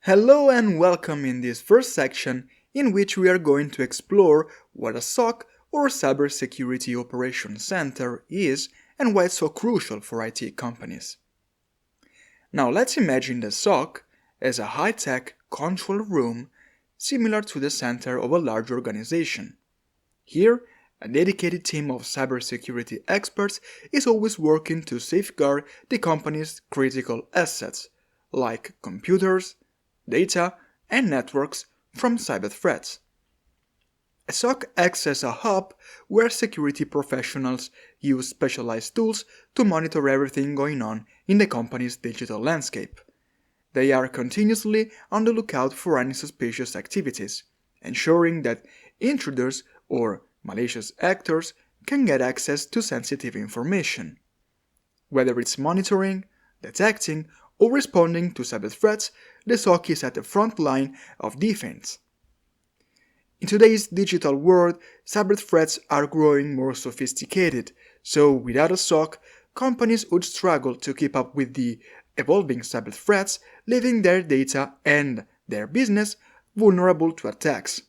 Hello and welcome in this first section in which we are going to explore what a SOC or Cybersecurity Operations Center is and why it's so crucial for IT companies. Now let's imagine the SOC as a high-tech control room similar to the center of a large organization. Here, a dedicated team of cybersecurity experts is always working to safeguard the company's critical assets, like computers, data, and networks from cyber threats. A SOC acts as a hub where security professionals use specialized tools to monitor everything going on in the company's digital landscape. They are continuously on the lookout for any suspicious activities, ensuring that intruders or malicious actors can get access to sensitive information. Whether it's monitoring, detecting, or responding to cyber threats, the SOC is at the front line of defense. In today's digital world, cyber threats are growing more sophisticated, so without a SOC, companies would struggle to keep up with the evolving cyber threats, leaving their data and their business vulnerable to attacks.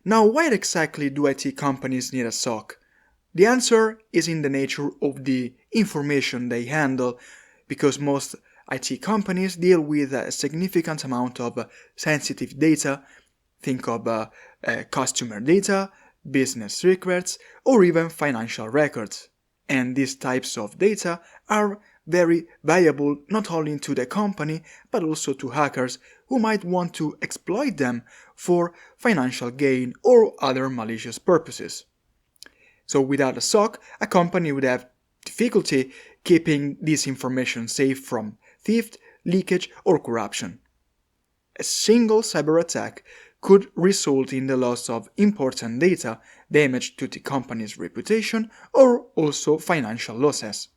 Now, why exactly do IT companies need a SOC? The answer is in the nature of the information they handle, because most IT companies deal with a significant amount of sensitive data. Think of customer data, business secrets, or even financial records. And these types of data are very valuable not only to the company but also to hackers who might want to exploit them for financial gain or other malicious purposes. So without a SOC, a company would have difficulty keeping this information safe from theft, leakage, or corruption. A single cyber attack could result in the loss of important data, damage to the company's reputation, or also financial losses.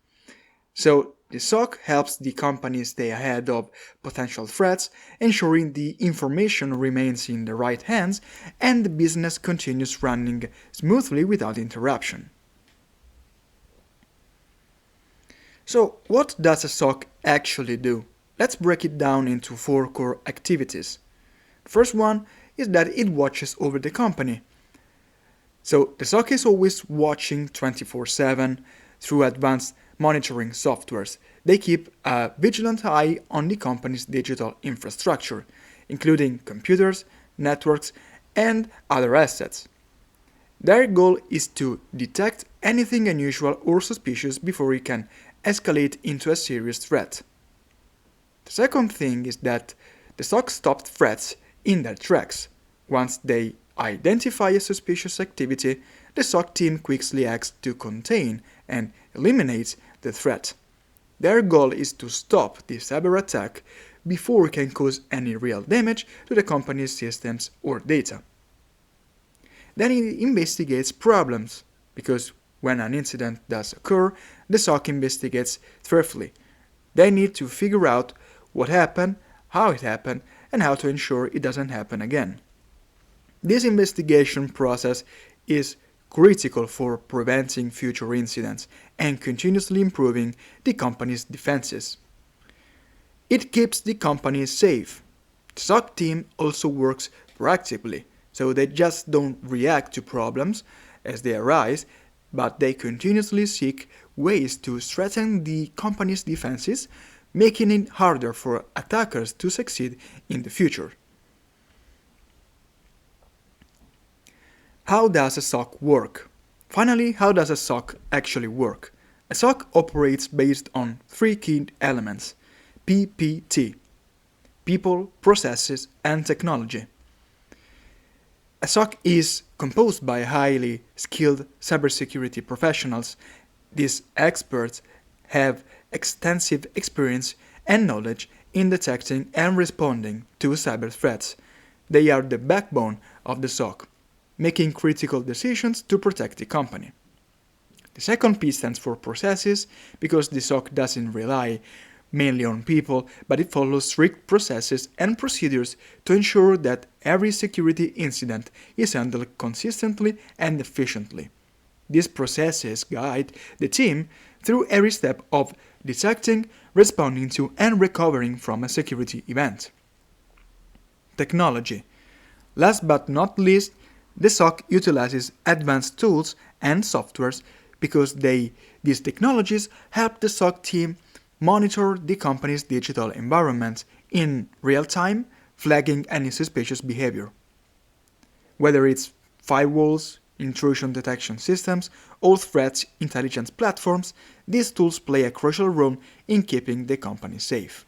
So the SOC helps the company stay ahead of potential threats, ensuring the information remains in the right hands and the business continues running smoothly without interruption. So what does a SOC actually do? Let's break it down into 4 core activities. The first one is that it watches over the company. So the SOC is always watching 24/7 through advanced monitoring softwares. They keep a vigilant eye on the company's digital infrastructure, including computers, networks, and other assets. Their goal is to detect anything unusual or suspicious before it can escalate into a serious threat. The second thing is that the SOC stops threats in their tracks. Once they identify a suspicious activity, the SOC team quickly acts to contain and eliminate the threat. Their goal is to stop the cyber attack before it can cause any real damage to the company's systems or data. Then it investigates problems, because when an incident does occur, the SOC investigates thoroughly. They need to figure out what happened, how it happened, and how to ensure it doesn't happen again. This investigation process is critical for preventing future incidents and continuously improving the company's defenses. It keeps the company safe. The SOC team also works proactively, so they just don't react to problems as they arise, but they continuously seek ways to strengthen the company's defenses, making it harder for attackers to succeed in the future. How does a SOC work? Finally, how does a SOC actually work? A SOC operates based on 3 key elements: PPT, people, processes, and technology. A SOC is composed by highly skilled cybersecurity professionals. These experts have extensive experience and knowledge in detecting and responding to cyber threats. They are the backbone of the SOC, making critical decisions to protect the company. The second P stands for processes, because the SOC doesn't rely mainly on people, but it follows strict processes and procedures to ensure that every security incident is handled consistently and efficiently. These processes guide the team through every step of detecting, responding to, and recovering from a security event. Technology. Last but not least, the SOC utilizes advanced tools and softwares because these technologies help the SOC team monitor the company's digital environment in real time, flagging any suspicious behavior. Whether it's firewalls, intrusion detection systems, or threat intelligence platforms, these tools play a crucial role in keeping the company safe.